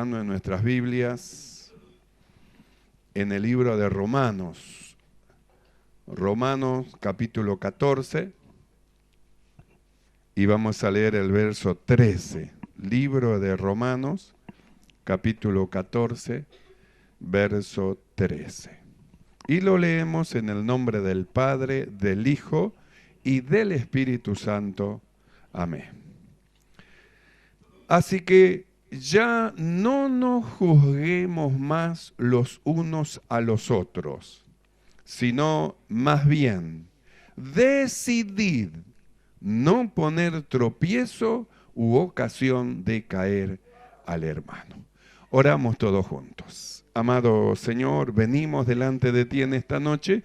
En nuestras Biblias, en el libro de Romanos, capítulo 14, y vamos a leer el verso 13, libro de Romanos, capítulo 14, verso 13. Y lo leemos en el nombre del Padre, del Hijo y del Espíritu Santo. Amén. Así que ya no nos juzguemos más los unos a los otros, sino más bien decidid no poner tropiezo u ocasión de caer al hermano. Oramos todos juntos. Amado Señor, venimos delante de ti en esta noche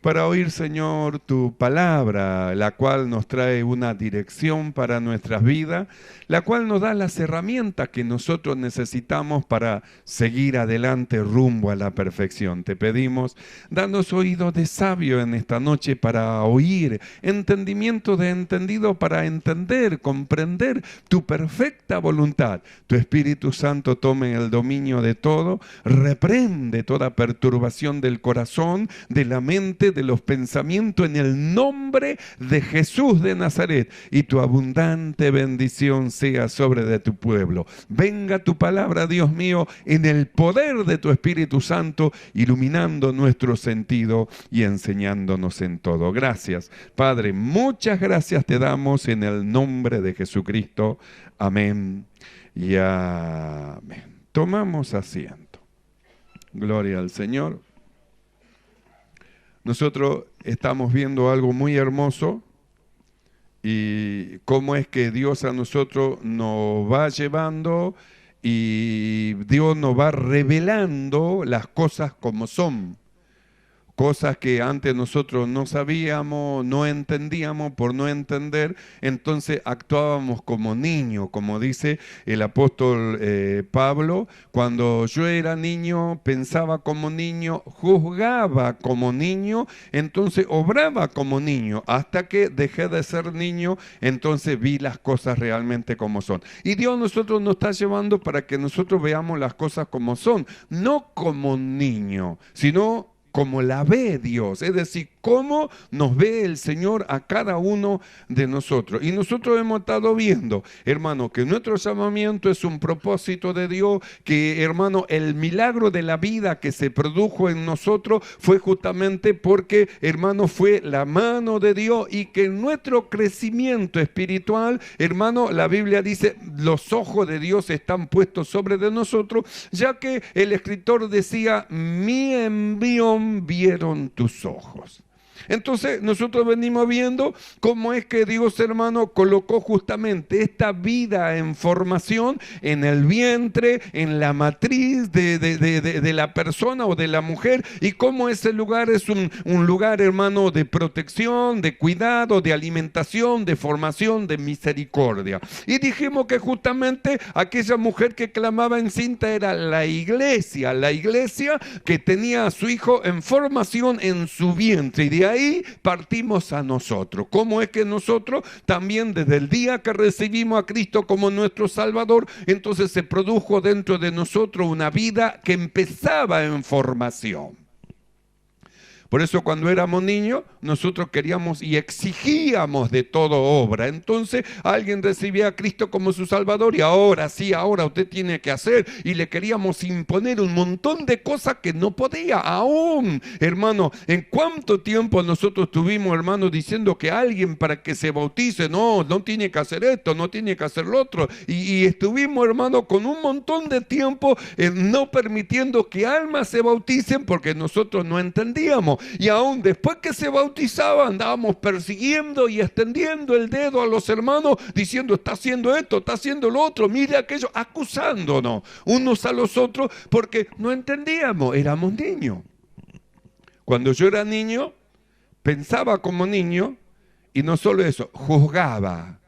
para oír, Señor, tu palabra, la cual nos trae una dirección para nuestras vidas, la cual nos da las herramientas que nosotros necesitamos para seguir adelante rumbo a la perfección. Te pedimos, danos oídos de sabio en esta noche para oír, entendimiento de entendido para entender, comprender tu perfecta voluntad. Tu Espíritu Santo tome el dominio de todo, reprende toda perturbación del corazón, de la mente, de los pensamientos, en el nombre de Jesús de Nazaret, y tu abundante bendición sea sobre de tu pueblo. Venga tu palabra, Dios mío, en el poder de tu Espíritu Santo, iluminando nuestro sentido y enseñándonos en todo. Gracias, Padre, muchas gracias te damos en el nombre de Jesucristo. Amén y amén. Tomamos asiento. Gloria al Señor. Nosotros estamos viendo algo muy hermoso y cómo es que Dios a nosotros nos va llevando y Dios nos va revelando las cosas como son. Cosas que antes nosotros no sabíamos, no entendíamos, por no entender, entonces actuábamos como niños, como dice el apóstol Pablo. Cuando yo era niño, pensaba como niño, juzgaba como niño, entonces obraba como niño, hasta que dejé de ser niño, entonces vi las cosas realmente como son. Y Dios nosotros nos está llevando para que nosotros veamos las cosas como son, no como niño, sino como la ve Dios, es decir, cómo nos ve el Señor a cada uno de nosotros. Y nosotros hemos estado viendo, hermano, que nuestro llamamiento es un propósito de Dios, que, hermano, el milagro de la vida que se produjo en nosotros fue justamente porque, hermano, fue la mano de Dios, y que nuestro crecimiento espiritual, hermano, la Biblia dice, los ojos de Dios están puestos sobre de nosotros, ya que el escritor decía, mi embrión vieron tus ojos. Entonces nosotros venimos viendo cómo es que Dios, hermano, colocó justamente esta vida en formación en el vientre, en la matriz de la persona o de la mujer, y cómo ese lugar es un lugar, hermano, de protección, de cuidado, de alimentación, de formación, de misericordia. Y dijimos que justamente aquella mujer que clamaba encinta era la iglesia que tenía a su hijo en formación en su vientre, y de ahí partimos a nosotros. ¿Cómo es que nosotros también desde el día que recibimos a Cristo como nuestro Salvador, entonces se produjo dentro de nosotros una vida que empezaba en formación? Por eso cuando éramos niños, nosotros queríamos y exigíamos de todo obra. Entonces alguien recibía a Cristo como su Salvador y ahora sí, ahora usted tiene que hacer. Y le queríamos imponer un montón de cosas que no podía. Aún, hermano, ¿en cuánto tiempo nosotros estuvimos, hermano, diciendo que alguien para que se bautice, no tiene que hacer esto, no tiene que hacer lo otro? Y estuvimos, hermano, con un montón de tiempo no permitiendo que almas se bauticen porque nosotros no entendíamos. Y aún después que se bautizaba andábamos persiguiendo y extendiendo el dedo a los hermanos diciendo, está haciendo esto, está haciendo lo otro, mire aquello, acusándonos unos a los otros porque no entendíamos, éramos niños. Cuando yo era niño, pensaba como niño, y no solo eso, juzgaba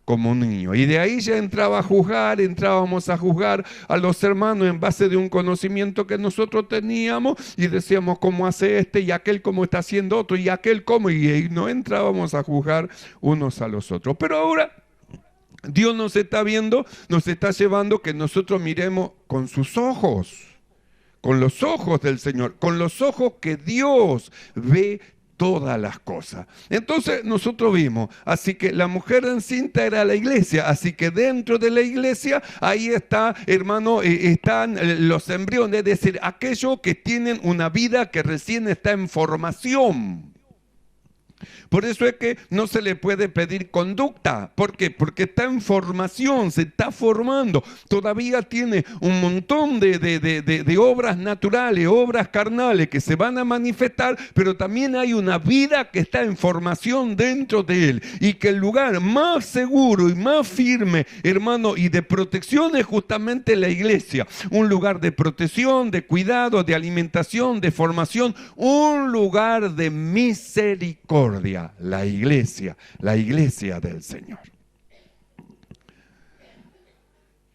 como un niño. Y de ahí ya entrábamos a juzgar a los hermanos en base de un conocimiento que nosotros teníamos, y decíamos cómo hace este y aquel cómo está haciendo otro y aquel cómo, y no entrábamos a juzgar unos a los otros. Pero ahora Dios nos está viendo, nos está llevando que nosotros miremos con sus ojos, con los ojos del Señor, con los ojos que Dios ve todas las cosas. Entonces nosotros vimos, así que la mujer encinta era la iglesia, así que dentro de la iglesia, ahí está, hermano, están los embriones, es decir, aquellos que tienen una vida que recién está en formación. Por eso es que no se le puede pedir conducta. ¿Por qué? Porque está en formación, se está formando. Todavía tiene un montón de obras naturales, obras carnales que se van a manifestar, pero también hay una vida que está en formación dentro de él. Y que el lugar más seguro y más firme, hermano, y de protección es justamente la iglesia. Un lugar de protección, de cuidado, de alimentación, de formación, un lugar de misericordia. La iglesia del Señor.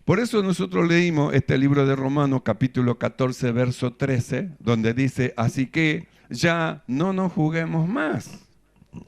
Por eso nosotros leímos este libro de Romanos capítulo 14 verso 13, donde dice, así que ya no nos juzguemos más.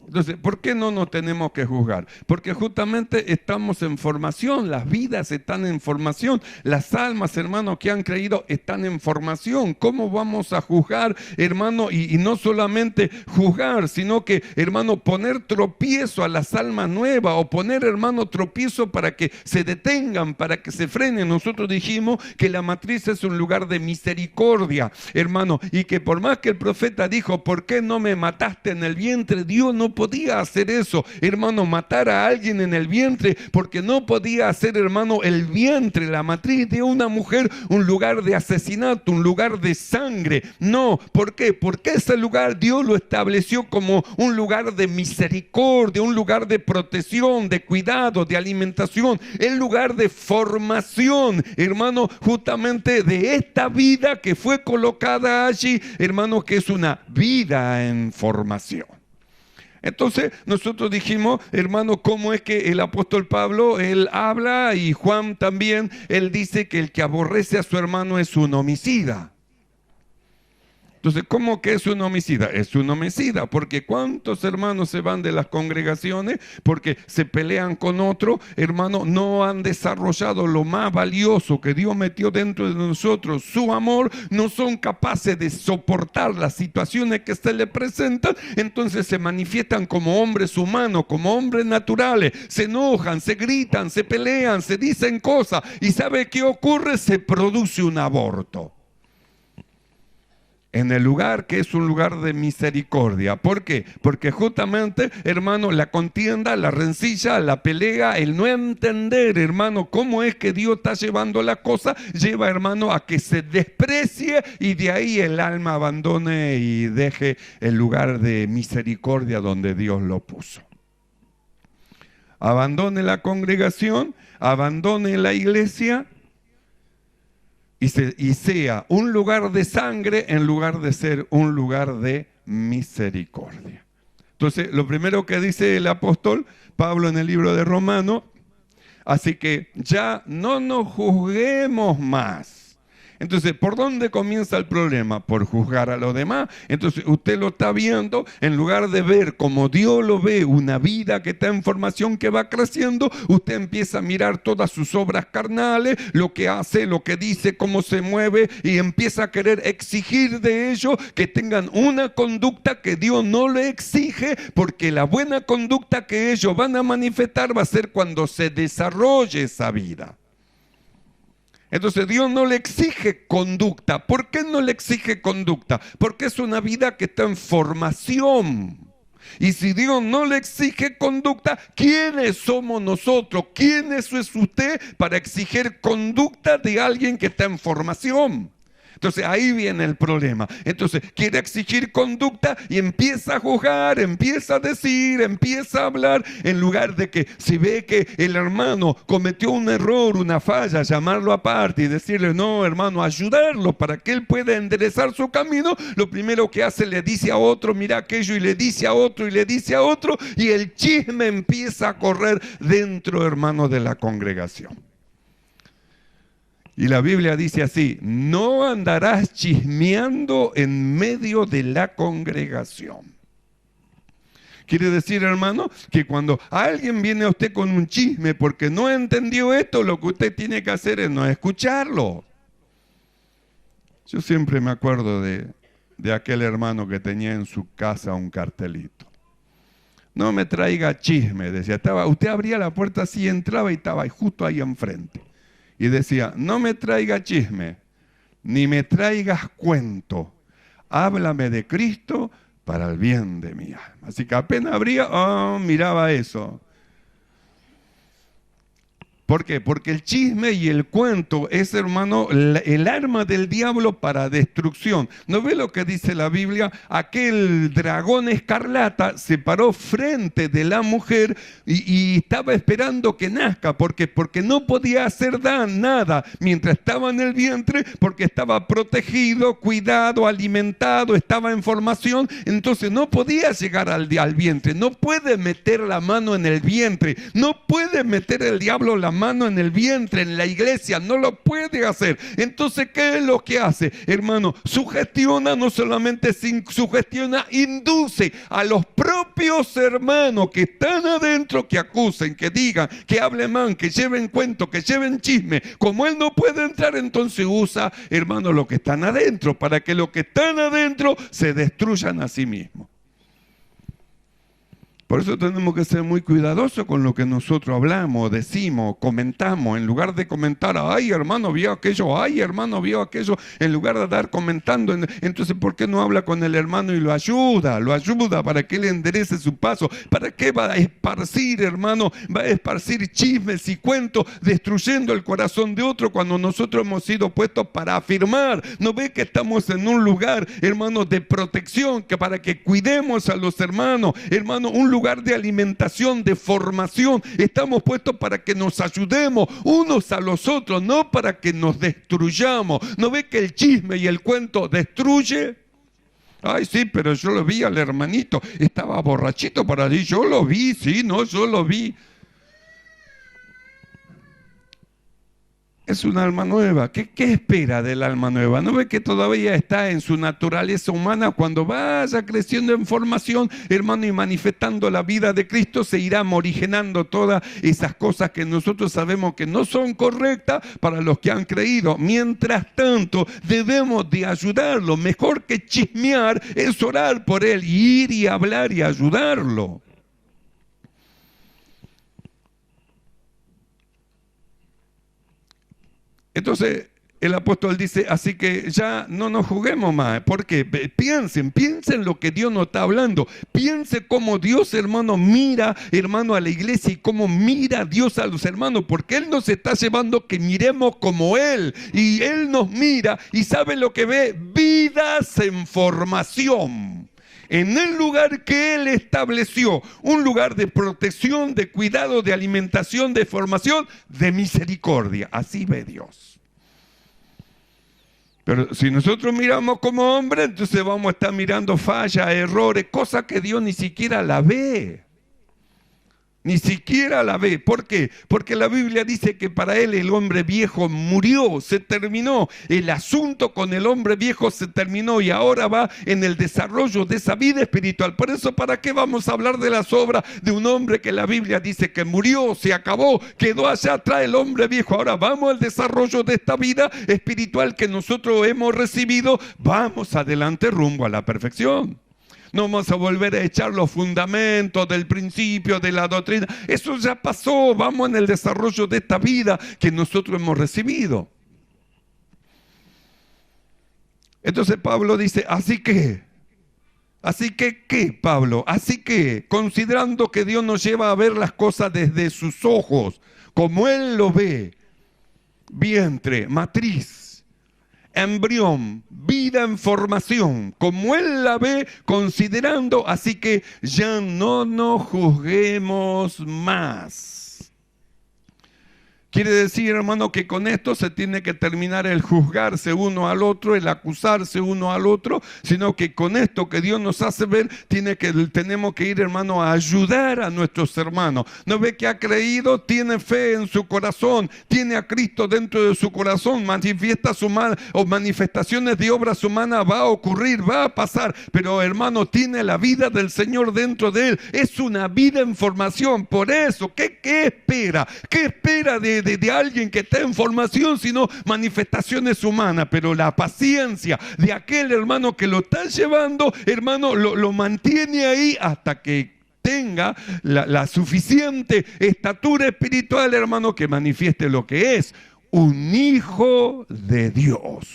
Entonces, ¿por qué no nos tenemos que juzgar? Porque justamente estamos en formación, las vidas están en formación, las almas, hermanos, que han creído están en formación. ¿Cómo vamos a juzgar, hermano? Y no solamente juzgar, sino que, hermano, poner tropiezo a las almas nuevas o poner, hermano, tropiezo para que se detengan, para que se frenen. Nosotros dijimos que la matriz es un lugar de misericordia, hermano, y que por más que el profeta dijo, ¿por qué no me mataste en el vientre? Dios no podía hacer eso, hermano, matar a alguien en el vientre, porque no podía hacer, hermano, el vientre, la matriz de una mujer, un lugar de asesinato, un lugar de sangre. No, ¿por qué? Porque ese lugar Dios lo estableció como un lugar de misericordia, un lugar de protección, de cuidado, de alimentación, el lugar de formación, hermano, justamente de esta vida que fue colocada allí, hermano, que es una vida en formación. Entonces nosotros dijimos, hermano, cómo es que el apóstol Pablo, él habla, y Juan también, él dice que el que aborrece a su hermano es un homicida. Entonces, ¿cómo que es un homicida? Es un homicida, porque ¿cuántos hermanos se van de las congregaciones porque se pelean con otro? Hermano, no han desarrollado lo más valioso que Dios metió dentro de nosotros, su amor. No son capaces de soportar las situaciones que se les presentan, entonces se manifiestan como hombres humanos, como hombres naturales, se enojan, se gritan, se pelean, se dicen cosas, y ¿sabe qué ocurre? Se produce un aborto en el lugar que es un lugar de misericordia. ¿Por qué? Porque justamente, hermano, la contienda, la rencilla, la pelea, el no entender, hermano, cómo es que Dios está llevando la cosa, lleva, hermano, a que se desprecie, y de ahí el alma abandone y deje el lugar de misericordia donde Dios lo puso. Abandone la congregación, abandone la iglesia, y sea un lugar de sangre en lugar de ser un lugar de misericordia. Entonces, lo primero que dice el apóstol Pablo en el libro de Romanos, así que ya no nos juzguemos más. Entonces, ¿por dónde comienza el problema? Por juzgar a los demás. Entonces, usted lo está viendo, en lugar de ver como Dios lo ve, una vida que está en formación, que va creciendo, usted empieza a mirar todas sus obras carnales, lo que hace, lo que dice, cómo se mueve, y empieza a querer exigir de ellos que tengan una conducta que Dios no le exige, porque la buena conducta que ellos van a manifestar va a ser cuando se desarrolle esa vida. Entonces Dios no le exige conducta. ¿Por qué no le exige conducta? Porque es una vida que está en formación. Y si Dios no le exige conducta, ¿quiénes somos nosotros? ¿Quién es usted para exigir conducta de alguien que está en formación? Entonces ahí viene el problema. Entonces quiere exigir conducta y empieza a juzgar, empieza a decir, empieza a hablar, en lugar de que si ve que el hermano cometió un error, una falla, llamarlo aparte y decirle, no, hermano, ayudarlo para que él pueda enderezar su camino. Lo primero que hace, le dice a otro, mira aquello, y le dice a otro, y le dice a otro, y el chisme empieza a correr dentro, hermano, de la congregación. Y la Biblia dice así, no andarás chismeando en medio de la congregación. Quiere decir, hermano, que cuando alguien viene a usted con un chisme porque no entendió esto, lo que usted tiene que hacer es no escucharlo. Yo siempre me acuerdo de aquel hermano que tenía en su casa un cartelito. No me traiga chisme, decía. Usted abría la puerta así, entraba y estaba justo ahí enfrente. Y decía, no me traiga chisme, ni me traigas cuento. Háblame de Cristo para el bien de mi alma. Así que apenas abría, miraba eso. ¿Por qué? Porque el chisme y el cuento es, hermano, el arma del diablo para destrucción. ¿No ve lo que dice la Biblia? Aquel dragón escarlata se paró frente de la mujer y estaba esperando que nazca. ¿Por qué? Porque no podía hacer nada mientras estaba en el vientre, porque estaba protegido, cuidado, alimentado, estaba en formación. Entonces no podía llegar al vientre. No puede meter la mano en el vientre. No puede meter el diablo la mano en el vientre, en la iglesia, no lo puede hacer. Entonces, ¿qué es lo que hace? Hermano, sugestiona, no solamente sugestiona, induce a los propios hermanos que están adentro, que acusen, que digan, que hablen mal, que lleven cuento, que lleven chisme. Como él no puede entrar, entonces usa, hermano, lo que están adentro, para que los que están adentro se destruyan a sí mismos. Por eso tenemos que ser muy cuidadosos con lo que nosotros hablamos, decimos, comentamos. En lugar de comentar, ay hermano vio aquello, ay hermano vio aquello, en lugar de dar comentando, entonces ¿por qué no habla con el hermano y lo ayuda? Lo ayuda para que él enderece su paso. ¿Para qué va a esparcir, hermano? Va a esparcir chismes y cuentos, destruyendo el corazón de otro cuando nosotros hemos sido puestos para afirmar. ¿No ve que estamos en un lugar, hermano, de protección, que para que cuidemos a los hermanos, hermano, un lugar de alimentación, de formación? Estamos puestos para que nos ayudemos unos a los otros, no para que nos destruyamos. ¿No ve que el chisme y el cuento destruye? Ay, sí, pero yo lo vi al hermanito, estaba borrachito para allí, yo lo vi, sí, no, yo lo vi. Es un alma nueva. ¿Qué espera del alma nueva? ¿No ve que todavía está en su naturaleza humana? Cuando vaya creciendo en formación, hermano, y manifestando la vida de Cristo, se irá morigenando todas esas cosas que nosotros sabemos que no son correctas para los que han creído. Mientras tanto, debemos de ayudarlo. Mejor que chismear es orar por él, y ir y hablar y ayudarlo. Entonces el apóstol dice, así que ya no nos juguemos más. Porque piensen lo que Dios nos está hablando. Piensen cómo Dios, hermano, mira, hermano, a la iglesia y cómo mira Dios a los hermanos. Porque Él nos está llevando que miremos como Él. Y Él nos mira y sabe lo que ve: vidas en formación. En el lugar que Él estableció, un lugar de protección, de cuidado, de alimentación, de formación, de misericordia. Así ve Dios. Pero si nosotros miramos como hombres, entonces vamos a estar mirando fallas, errores, cosas que Dios ni siquiera la ve. Ni siquiera la ve. ¿Por qué? Porque la Biblia dice que para él el hombre viejo murió, se terminó. El asunto con el hombre viejo se terminó y ahora va en el desarrollo de esa vida espiritual. Por eso, ¿para qué vamos a hablar de las obras de un hombre que la Biblia dice que murió, se acabó, quedó allá atrás el hombre viejo? Ahora vamos al desarrollo de esta vida espiritual que nosotros hemos recibido. Vamos adelante rumbo a la perfección. No vamos a volver a echar los fundamentos del principio, de la doctrina. Eso ya pasó. Vamos en el desarrollo de esta vida que nosotros hemos recibido. Entonces Pablo dice, ¿así qué? ¿Así que qué, Pablo? Así que, considerando que Dios nos lleva a ver las cosas desde sus ojos, como Él lo ve, vientre, matriz, embrión, vida en formación, como Él la ve, considerando, así que ya no nos juzguemos más. Quiere decir, hermano, que con esto se tiene que terminar el juzgarse uno al otro, el acusarse uno al otro, sino que con esto que Dios nos hace ver, tenemos que ir, hermano, a ayudar a nuestros hermanos. ¿No ve que ha creído? Tiene fe en su corazón, tiene a Cristo dentro de su corazón, manifestaciones de obras humanas va a ocurrir, va a pasar, pero hermano, tiene la vida del Señor dentro de él. Es una vida en formación. Por eso, ¿qué espera? ¿Qué espera de alguien que está en formación, sino manifestaciones humanas? Pero la paciencia de aquel hermano que lo está llevando, hermano, lo mantiene ahí hasta que tenga la suficiente estatura espiritual, hermano, que manifieste lo que es un hijo de Dios.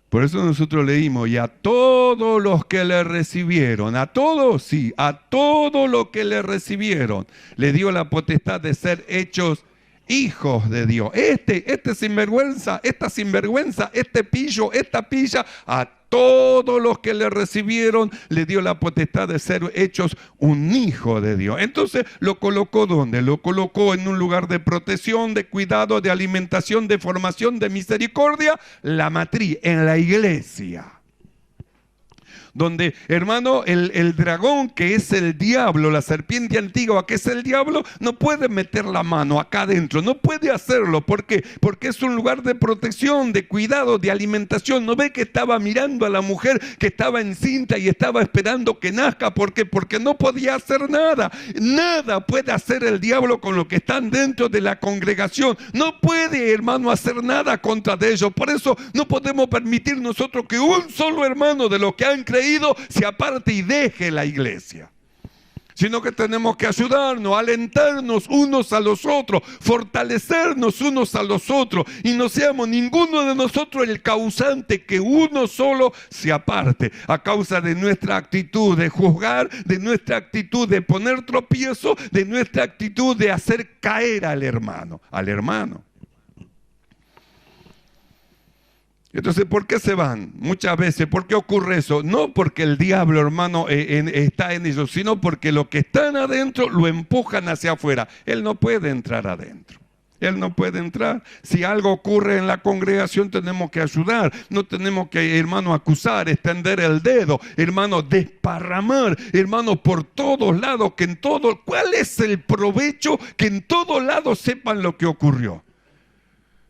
Por eso nosotros leímos, y a todos los que le recibieron, a todos, sí, a todos los que le recibieron, le dio la potestad de ser hechos hijos de Dios. Este sinvergüenza, esta sinvergüenza, este pillo, esta pilla, a todos los que le recibieron le dio la potestad de ser hechos un hijo de Dios. Entonces, ¿lo colocó dónde? Lo colocó en un lugar de protección, de cuidado, de alimentación, de formación, de misericordia, la matriz, en la iglesia. Donde, hermano, el dragón, que es el diablo, la serpiente antigua, que es el diablo, no puede meter la mano acá adentro, no puede hacerlo. ¿Por qué? Porque es un lugar de protección, de cuidado, de alimentación. ¿No ve que estaba mirando a la mujer que estaba encinta y estaba esperando que nazca? ¿Por qué? Porque no podía hacer nada. Nada puede hacer el diablo con los que están dentro de la congregación. No puede, hermano, hacer nada contra de ellos. Por eso no podemos permitir nosotros que un solo hermano de los que han creído se aparte y deje la iglesia, sino que tenemos que ayudarnos, alentarnos unos a los otros, fortalecernos unos a los otros, y no seamos ninguno de nosotros el causante que uno solo se aparte a causa de nuestra actitud de juzgar, de nuestra actitud de poner tropiezo, de nuestra actitud de hacer caer al hermano. Entonces, ¿por qué se van? Muchas veces, ¿por qué ocurre eso? No porque el diablo, hermano, está en ellos, sino porque los que están adentro lo empujan hacia afuera. Él no puede entrar adentro. Él no puede entrar. Si algo ocurre en la congregación, tenemos que ayudar. No tenemos que, hermano, acusar, extender el dedo, hermano, desparramar, hermano, por todos lados, ¿cuál es el provecho? Que en todos lados sepan lo que ocurrió.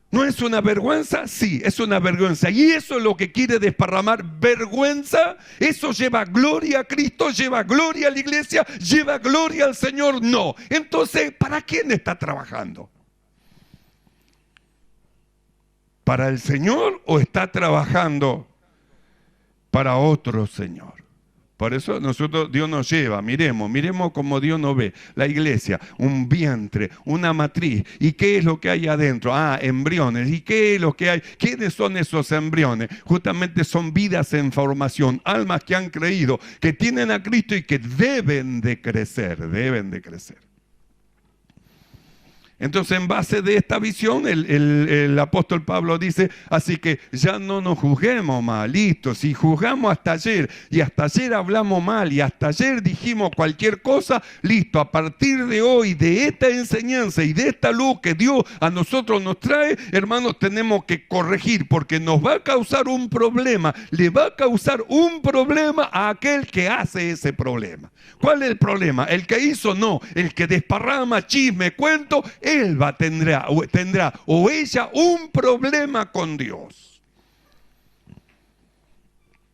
¿No es una vergüenza? Sí, es una vergüenza. Y eso es lo que quiere desparramar, vergüenza. Eso lleva gloria a Cristo, lleva gloria a la iglesia, lleva gloria al Señor. No. Entonces, ¿para quién está trabajando? ¿Para el Señor o está trabajando para otro Señor? Por eso Dios nos lleva, miremos como Dios nos ve. La iglesia, un vientre, una matriz. ¿Y qué es lo que hay adentro? Embriones. ¿Y qué es lo que hay? ¿Quiénes son esos embriones? Justamente son vidas en formación, almas que han creído, que tienen a Cristo y que deben de crecer. Entonces, en base de esta visión, el apóstol Pablo dice, así que ya no nos juzguemos más, listo. Si juzgamos hasta ayer, y hasta ayer hablamos mal, y hasta ayer dijimos cualquier cosa, listo. A partir de hoy, de esta enseñanza y de esta luz que Dios a nosotros nos trae, hermanos, tenemos que corregir, porque nos va a causar un problema, le va a causar un problema a aquel que hace ese problema. ¿Cuál es el problema? El que hizo, no. El que desparrama, chisme, cuento, él tendrá o ella un problema con Dios.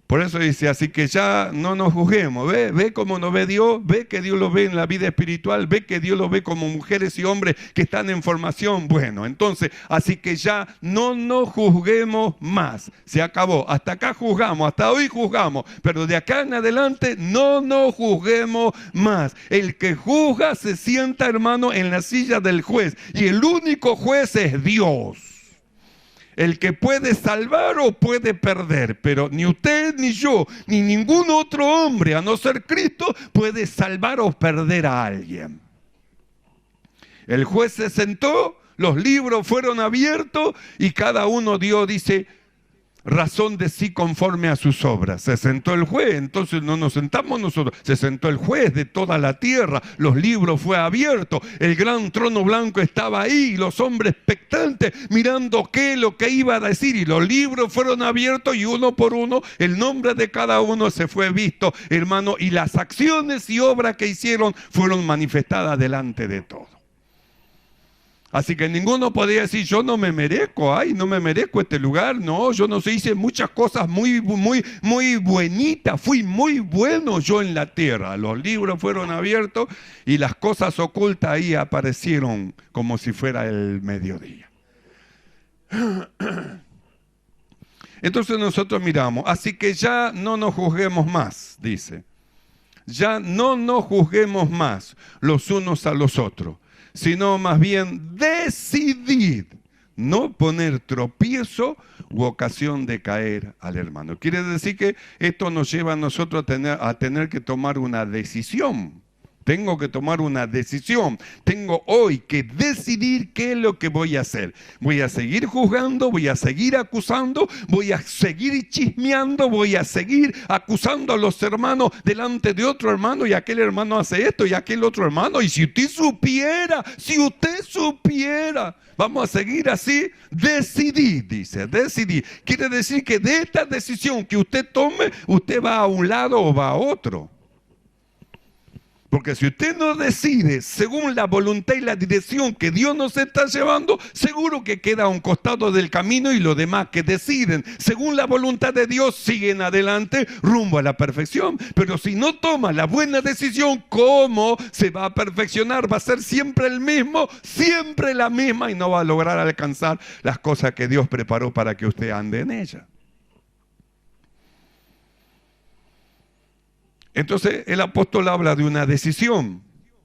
Por eso dice, así que ya no nos juzguemos. Ve cómo nos ve Dios, ve que Dios lo ve en la vida espiritual, ve que Dios lo ve como mujeres y hombres que están en formación. Bueno, entonces, así que ya no nos juzguemos más. Se acabó. Hasta acá juzgamos, hasta hoy juzgamos, pero de acá en adelante no nos juzguemos más. El que juzga se sienta, hermano, en la silla del juez, y el único juez es Dios. El que puede salvar o puede perder, pero ni usted, ni yo, ni ningún otro hombre, a no ser Cristo, puede salvar o perder a alguien. El juez se sentó, los libros fueron abiertos y cada uno dice, razón de sí conforme a sus obras. Se sentó el juez, entonces no nos sentamos nosotros, se sentó el juez de toda la tierra, los libros fue abierto, el gran trono blanco estaba ahí, los hombres expectantes mirando qué lo que iba a decir, y los libros fueron abiertos y uno por uno el nombre de cada uno se fue visto, hermano, y las acciones y obras que hicieron fueron manifestadas delante de todos. Así que ninguno podía decir, yo no me merezco, ay, no me merezco este lugar. No, yo no sé, hice muchas cosas muy buenitas, fui muy bueno yo en la tierra. Los libros fueron abiertos y las cosas ocultas ahí aparecieron como si fuera el mediodía. Entonces nosotros miramos, así que ya no nos juzguemos más, dice. Ya no nos juzguemos más los unos a los otros, sino más bien decidid no poner tropiezo u ocasión de caer al hermano. Quiere decir que esto nos lleva a nosotros a tener que tomar una decisión. Tengo que tomar una decisión. Tengo hoy que decidir qué es lo que voy a hacer. Voy a seguir juzgando, voy a seguir acusando, voy a seguir chismeando, voy a seguir acusando a los hermanos delante de otro hermano, y aquel hermano hace esto y aquel otro hermano. Y si usted supiera, vamos a seguir así. Decidir, dice, decidir. Quiere decir que de esta decisión que usted tome, usted va a un lado o va a otro. Porque si usted no decide según la voluntad y la dirección que Dios nos está llevando, seguro que queda a un costado del camino, y los demás que deciden según la voluntad de Dios siguen adelante rumbo a la perfección. Pero si no toma la buena decisión, ¿cómo se va a perfeccionar? Va a ser siempre el mismo, siempre la misma, y no va a lograr alcanzar las cosas que Dios preparó para que usted ande en ellas. Entonces el apóstol habla de una decisión.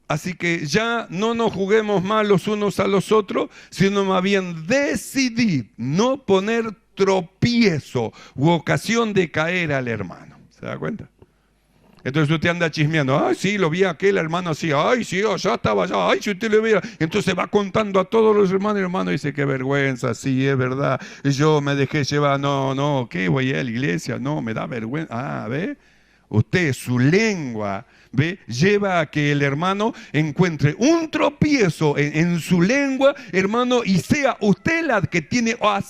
Así que ya no nos juguemos más los unos a los otros, sino más bien decidid no poner tropiezo u ocasión de caer al hermano. ¿Se da cuenta? Entonces usted anda chismeando, ay, sí, lo vi a aquel hermano así, ay, sí, ya estaba allá, ay, si usted lo viera. Entonces va contando a todos los hermanos, y el hermano dice, qué vergüenza, sí, es verdad, yo me dejé llevar, no, ¿qué? Voy a la iglesia, no, me da vergüenza. ¿Ve? Usted, su lengua, ¿ve?, lleva a que el hermano encuentre un tropiezo en su lengua, hermano, y sea usted la que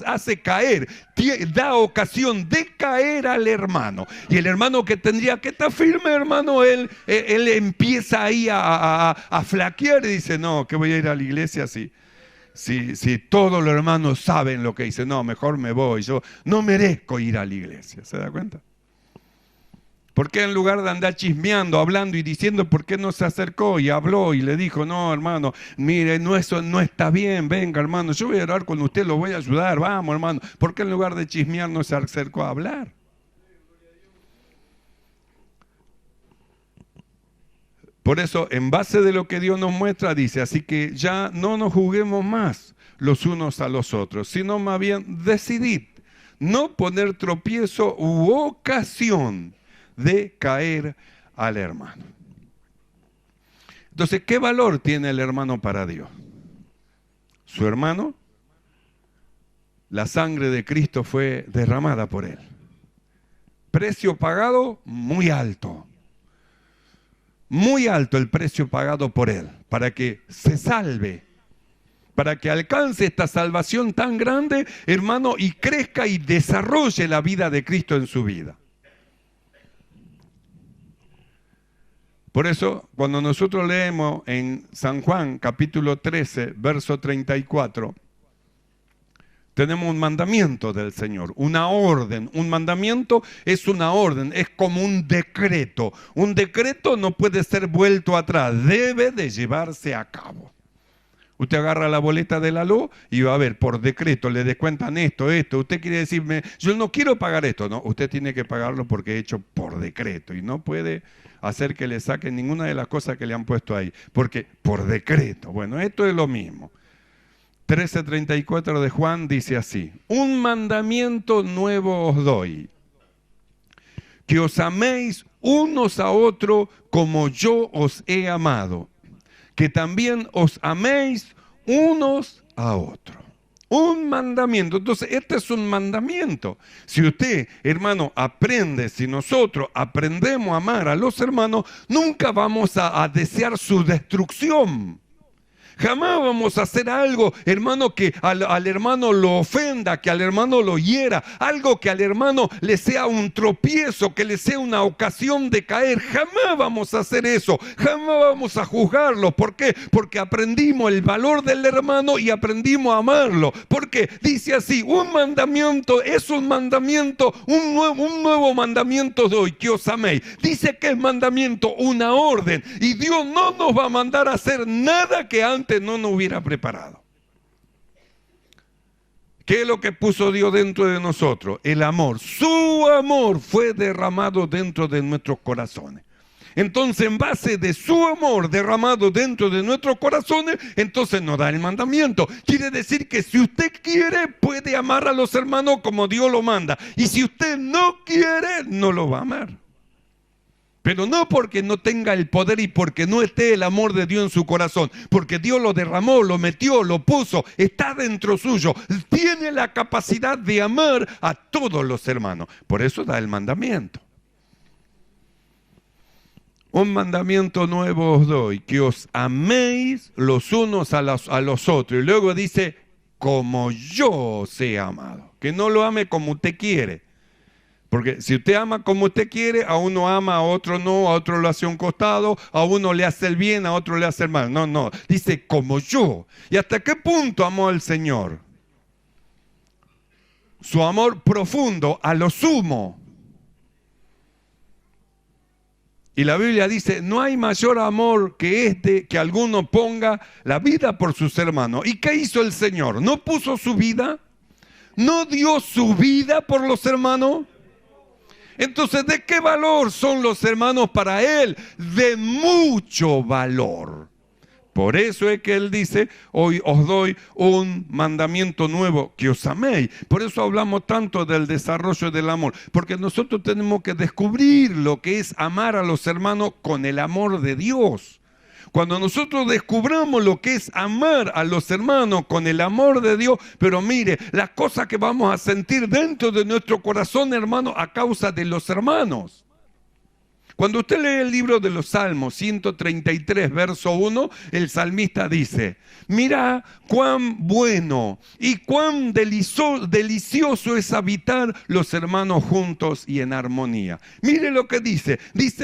hace caer, da ocasión de caer al hermano. Y el hermano que tendría que estar firme, hermano, él empieza ahí a flaquear y dice, no, que voy a ir a la iglesia así. Si todos los hermanos saben lo que dice, no, mejor me voy, yo no merezco ir a la iglesia. ¿Se da cuenta? ¿Por qué en lugar de andar chismeando, hablando y diciendo por qué no se acercó y habló y le dijo, no, hermano, mire, no, eso no está bien, venga, hermano, yo voy a orar con usted, lo voy a ayudar, vamos, hermano? ¿Por qué en lugar de chismear no se acercó a hablar? Por eso, en base de lo que Dios nos muestra, dice, así que ya no nos juzguemos más los unos a los otros, sino más bien decidid no poner tropiezo u ocasión de caer al hermano. Entonces, ¿qué valor tiene el hermano para Dios? Su hermano, la sangre de Cristo fue derramada por él. Precio pagado muy alto. Muy alto el precio pagado por él, para que se salve, para que alcance esta salvación tan grande, hermano, y crezca y desarrolle la vida de Cristo en su vida. Por eso, cuando nosotros leemos en San Juan, capítulo 13, verso 34, tenemos un mandamiento del Señor, una orden. Un mandamiento es una orden, es como un decreto. Un decreto no puede ser vuelto atrás, debe de llevarse a cabo. Usted agarra la boleta de la luz y va a ver, por decreto le descuentan esto. Usted quiere decirme, yo no quiero pagar esto. No, usted tiene que pagarlo porque es hecho por decreto y no puede hacer que le saquen ninguna de las cosas que le han puesto ahí, porque por decreto. Bueno, esto es lo mismo. 13:34 de Juan dice así: un mandamiento nuevo os doy, que os améis unos a otros como yo os he amado, que también os améis unos a otros. Un mandamiento. Entonces, este es un mandamiento. Si usted, hermano, aprende, si nosotros aprendemos a amar a los hermanos, nunca vamos a desear su destrucción. Jamás vamos a hacer algo, hermano, que al hermano lo ofenda, que al hermano lo hiera, algo que al hermano le sea un tropiezo, que le sea una ocasión de caer. Jamás vamos a hacer eso, jamás vamos a juzgarlo. ¿Por qué? Porque aprendimos el valor del hermano y aprendimos a amarlo. Porque dice así, un mandamiento es un mandamiento, un nuevo mandamiento doy, que os améis. Dice que es mandamiento, una orden, y Dios no nos va a mandar a hacer nada que antes no nos hubiera preparado. ¿Qué es lo que puso Dios dentro de nosotros? El amor. Su amor fue derramado dentro de nuestros corazones. Entonces, en base de su amor derramado dentro de nuestros corazones, entonces nos da el mandamiento. Quiere decir que si usted quiere, puede amar a los hermanos como Dios lo manda. Y si usted no quiere, no lo va a amar. Pero no porque no tenga el poder y porque no esté el amor de Dios en su corazón, porque Dios lo derramó, lo metió, lo puso, está dentro suyo, tiene la capacidad de amar a todos los hermanos. Por eso da el mandamiento. Un mandamiento nuevo os doy, que os améis los unos a los otros. Y luego dice, como yo os he amado. Que no lo ame como usted quiere. Porque si usted ama como usted quiere, a uno ama, a otro no, a otro lo hace a un costado, a uno le hace el bien, a otro le hace el mal. No, dice como yo. ¿Y hasta qué punto amó al Señor? Su amor profundo, a lo sumo. Y la Biblia dice, no hay mayor amor que este, que alguno ponga la vida por sus hermanos. ¿Y qué hizo el Señor? ¿No puso su vida? ¿No dio su vida por los hermanos? Entonces, ¿de qué valor son los hermanos para Él? De mucho valor. Por eso es que Él dice, hoy os doy un mandamiento nuevo, que os améis. Por eso hablamos tanto del desarrollo del amor, porque nosotros tenemos que descubrir lo que es amar a los hermanos con el amor de Dios. Cuando nosotros descubramos lo que es amar a los hermanos con el amor de Dios, pero mire, las cosas que vamos a sentir dentro de nuestro corazón, hermano, a causa de los hermanos. Cuando usted lee el libro de los Salmos 133, verso 1, el salmista dice, mira cuán bueno y cuán delicioso es habitar los hermanos juntos y en armonía. Mire lo que dice,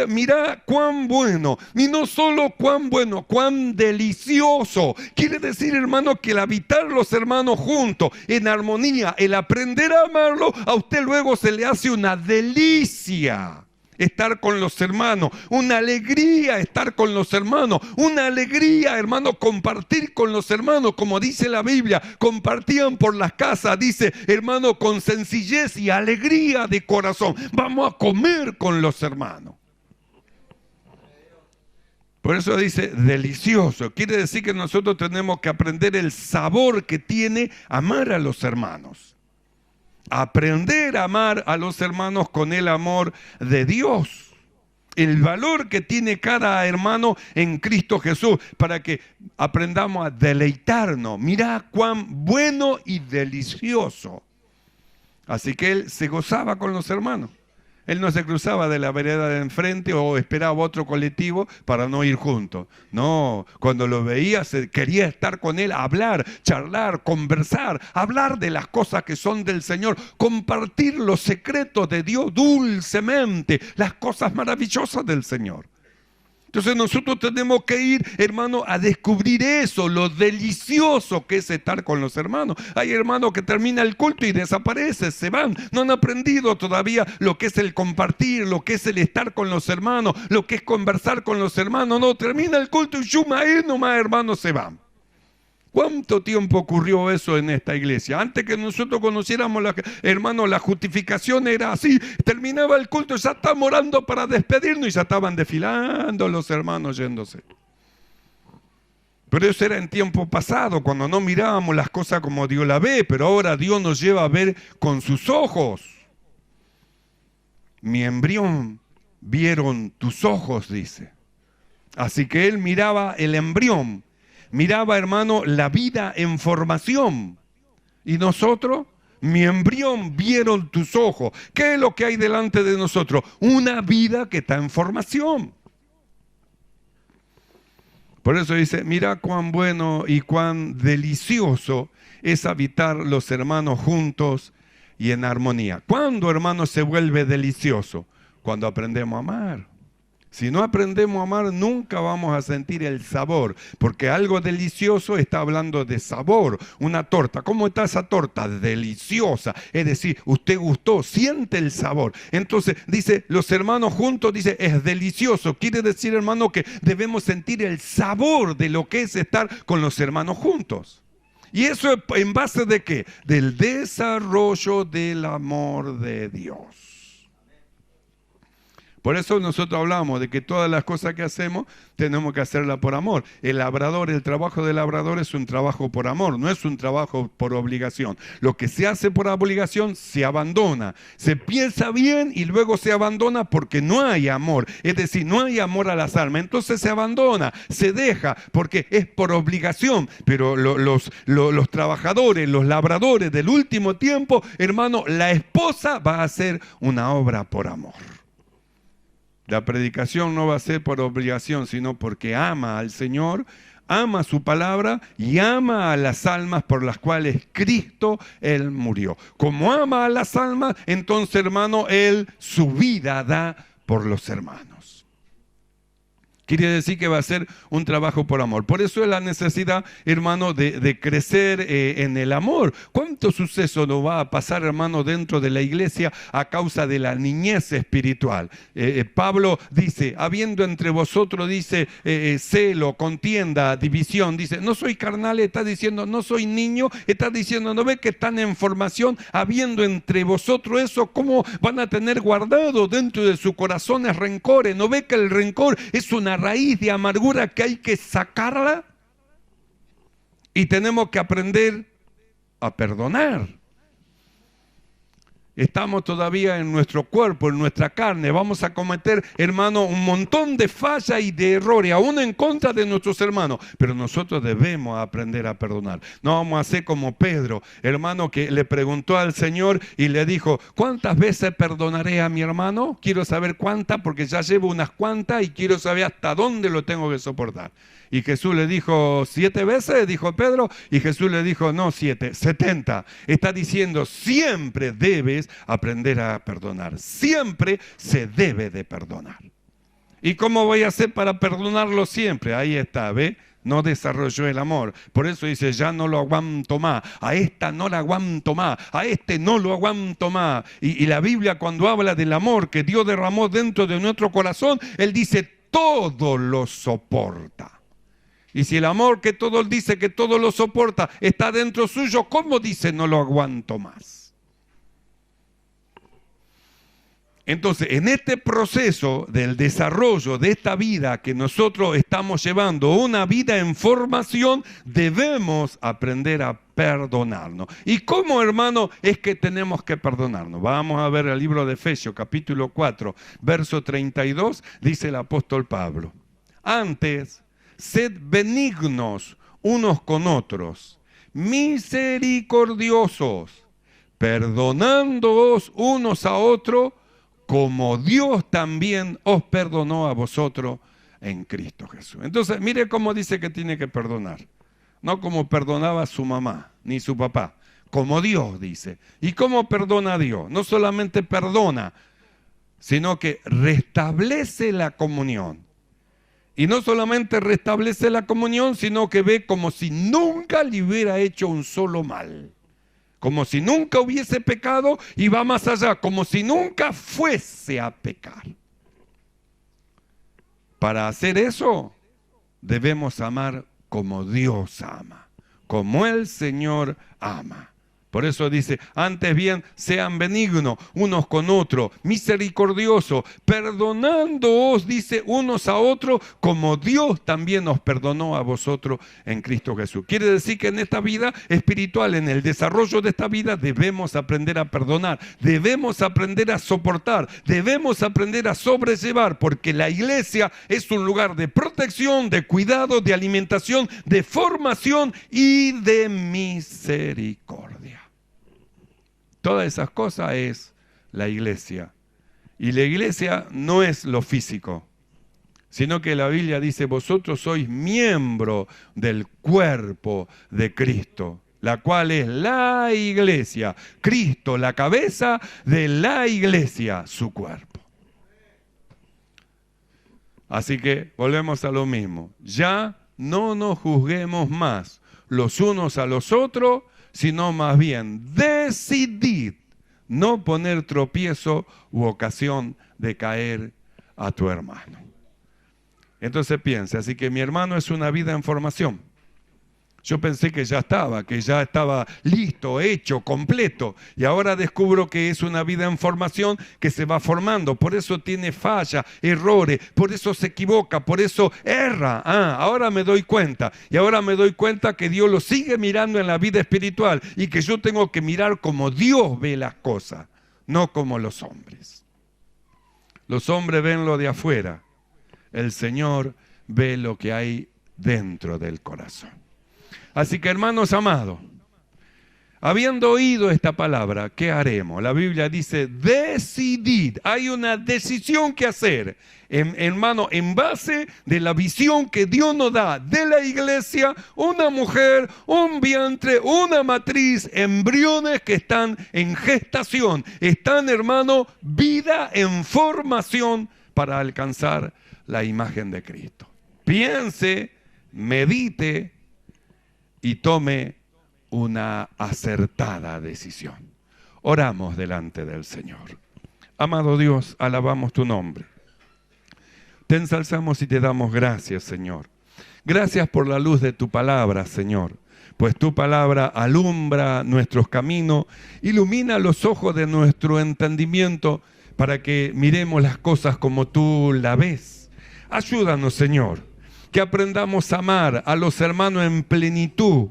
mira cuán bueno, y no solo cuán bueno, cuán delicioso. Quiere decir, hermano, que el habitar los hermanos juntos, en armonía, el aprender a amarlo, a usted luego se le hace una delicia. Estar con los hermanos, una alegría estar con los hermanos, una alegría, hermano, compartir con los hermanos, como dice la Biblia, compartían por las casas, dice, hermano, con sencillez y alegría de corazón. Vamos a comer con los hermanos. Por eso dice delicioso. Quiere decir que nosotros tenemos que aprender el sabor que tiene amar a los hermanos. Aprender a amar a los hermanos con el amor de Dios. El valor que tiene cada hermano en Cristo Jesús, para que aprendamos a deleitarnos. Mirá cuán bueno y delicioso. Así que él se gozaba con los hermanos. Él no se cruzaba de la vereda de enfrente o esperaba otro colectivo para no ir juntos. No, cuando lo veía quería estar con él, hablar, charlar, conversar, hablar de las cosas que son del Señor, compartir los secretos de Dios dulcemente, las cosas maravillosas del Señor. Entonces nosotros tenemos que ir, hermano, a descubrir eso, lo delicioso que es estar con los hermanos. Hay hermanos que terminan el culto y desaparecen, se van. No han aprendido todavía lo que es el compartir, lo que es el estar con los hermanos, lo que es conversar con los hermanos. No, termina el culto y ahí nomás, hermanos, se van. ¿Cuánto tiempo ocurrió eso en esta iglesia? Antes que nosotros conociéramos, hermano, la justificación era así. Terminaba el culto, ya estábamos orando para despedirnos y ya estaban desfilando los hermanos yéndose. Pero eso era en tiempo pasado, cuando no mirábamos las cosas como Dios la ve, pero ahora Dios nos lleva a ver con sus ojos. Mi embrión vieron tus ojos, dice. Así que él miraba el embrión. Miraba, hermano, la vida en formación. ¿Y nosotros? Mi embrión vieron tus ojos. ¿Qué es lo que hay delante de nosotros? Una vida que está en formación. Por eso dice, mira cuán bueno y cuán delicioso es habitar los hermanos juntos y en armonía. ¿Cuándo, hermanos, se vuelve delicioso? Cuando aprendemos a amar. Si no aprendemos a amar, nunca vamos a sentir el sabor, porque algo delicioso está hablando de sabor. Una torta, ¿cómo está esa torta? Deliciosa. Es decir, usted gustó, siente el sabor. Entonces, dice, los hermanos juntos, dice, es delicioso. Quiere decir, hermano, que debemos sentir el sabor de lo que es estar con los hermanos juntos. ¿Y eso en base de qué? Del desarrollo del amor de Dios. Por eso nosotros hablamos de que todas las cosas que hacemos tenemos que hacerlas por amor. El labrador, el trabajo del labrador es un trabajo por amor, no es un trabajo por obligación. Lo que se hace por obligación se abandona. Se piensa bien y luego se abandona porque no hay amor. Es decir, no hay amor a las almas. Entonces se abandona, se deja porque es por obligación. Pero los trabajadores, los labradores del último tiempo, hermano, la esposa va a hacer una obra por amor. La predicación no va a ser por obligación, sino porque ama al Señor, ama su palabra y ama a las almas por las cuales Cristo, Él murió. Como ama a las almas, entonces, hermano, Él su vida da por los hermanos. Quiere decir que va a ser un trabajo por amor. Por eso es la necesidad, hermano, de crecer en el amor. ¿Cuántos sucesos nos va a pasar, hermano, dentro de la iglesia a causa de la niñez espiritual? Pablo dice, habiendo entre vosotros, dice, celo, contienda, división. Dice, no soy carnal, está diciendo, no soy niño. Está diciendo, ¿no ve que están en formación? Habiendo entre vosotros eso, ¿cómo van a tener guardado dentro de sus corazones rencores? ¿No ve que el rencor es una raíz de amargura que hay que sacarla? Y tenemos que aprender a perdonar. Estamos todavía en nuestro cuerpo, en nuestra carne. Vamos a cometer, hermano, un montón de fallas y de errores, aún en contra de nuestros hermanos. Pero nosotros debemos aprender a perdonar. No vamos a ser como Pedro, hermano, que le preguntó al Señor y le dijo, ¿cuántas veces perdonaré a mi hermano? Quiero saber cuántas, porque ya llevo unas cuantas y quiero saber hasta dónde lo tengo que soportar. Y Jesús le dijo, 7 veces, dijo Pedro, y Jesús le dijo, no 7, 70. Está diciendo, siempre debes aprender a perdonar. Siempre se debe de perdonar. ¿Y cómo voy a hacer para perdonarlo siempre? Ahí está, ¿ve? No desarrolló el amor. Por eso dice, ya no lo aguanto más. A esta no la aguanto más. A este no lo aguanto más. Y la Biblia, cuando habla del amor que Dios derramó dentro de nuestro corazón, Él dice, todo lo soporta. Y si el amor que todo dice que todo lo soporta está dentro suyo, ¿cómo dice no lo aguanto más? Entonces, en este proceso del desarrollo de esta vida que nosotros estamos llevando, una vida en formación, debemos aprender a perdonarnos. ¿Y cómo, hermano, es que tenemos que perdonarnos? Vamos a ver el libro de Efesios, capítulo 4, verso 32, dice el apóstol Pablo. Antes, sed benignos unos con otros, misericordiosos, perdonándoos unos a otros, como Dios también os perdonó a vosotros en Cristo Jesús. Entonces, mire cómo dice que tiene que perdonar. No como perdonaba su mamá ni su papá, como Dios dice. ¿Y cómo perdona a Dios? No solamente perdona, sino que restablece la comunión. Y no solamente restablece la comunión, sino que ve como si nunca le hubiera hecho un solo mal. Como si nunca hubiese pecado y va más allá, como si nunca fuese a pecar. Para hacer eso, debemos amar como Dios ama, como el Señor ama. Por eso dice, antes bien, sean benignos unos con otros, misericordiosos, perdonándoos, dice, unos a otros, como Dios también os perdonó a vosotros en Cristo Jesús. Quiere decir que en esta vida espiritual, en el desarrollo de esta vida, debemos aprender a perdonar, debemos aprender a soportar, debemos aprender a sobrellevar, porque la iglesia es un lugar de protección, de cuidado, de alimentación, de formación y de misericordia. Todas esas cosas es la iglesia. Y la iglesia no es lo físico, sino que la Biblia dice, vosotros sois miembro del cuerpo de Cristo, la cual es la iglesia. Cristo, la cabeza de la iglesia, su cuerpo. Así que volvemos a lo mismo. Ya no nos juzguemos más los unos a los otros, sino más bien decidid no poner tropiezo u ocasión de caer a tu hermano. Entonces piensa, así que mi hermano es una vida en formación. Yo pensé que ya estaba listo, hecho, completo. Y ahora descubro que es una vida en formación que se va formando. Por eso tiene falla, errores, por eso se equivoca, por eso erra. Ahora me doy cuenta. Y ahora me doy cuenta que Dios lo sigue mirando en la vida espiritual y que yo tengo que mirar como Dios ve las cosas, no como los hombres. Los hombres ven lo de afuera. El Señor ve lo que hay dentro del corazón. Así que, hermanos amados, habiendo oído esta palabra, ¿qué haremos? La Biblia dice, decidid. Hay una decisión que hacer, hermano, en base de la visión que Dios nos da de la iglesia, una mujer, un vientre, una matriz, embriones que están en gestación, están, hermano, vida en formación para alcanzar la imagen de Cristo. Piense, medite y tome una acertada decisión. Oramos delante del Señor. Amado Dios, alabamos tu nombre. Te ensalzamos y te damos gracias, Señor. Gracias por la luz de tu palabra, Señor. Pues tu palabra alumbra nuestros caminos, ilumina los ojos de nuestro entendimiento para que miremos las cosas como tú la ves. Ayúdanos, Señor, que aprendamos a amar a los hermanos en plenitud,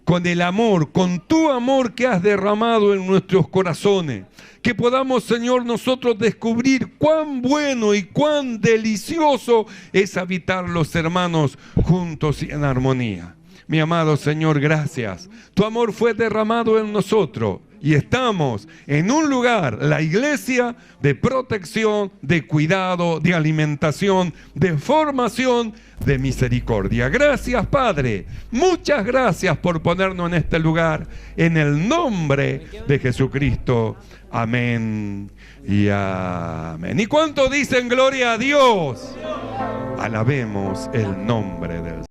con el amor, con tu amor que has derramado en nuestros corazones. Que podamos, Señor, nosotros descubrir cuán bueno y cuán delicioso es habitar los hermanos juntos y en armonía. Mi amado Señor, gracias. Tu amor fue derramado en nosotros. Y estamos en un lugar, la iglesia, de protección, de cuidado, de alimentación, de formación, de misericordia. Gracias, Padre. Muchas gracias por ponernos en este lugar. En el nombre de Jesucristo. Amén y amén. ¿Y cuánto dicen gloria a Dios? Alabemos el nombre del Señor.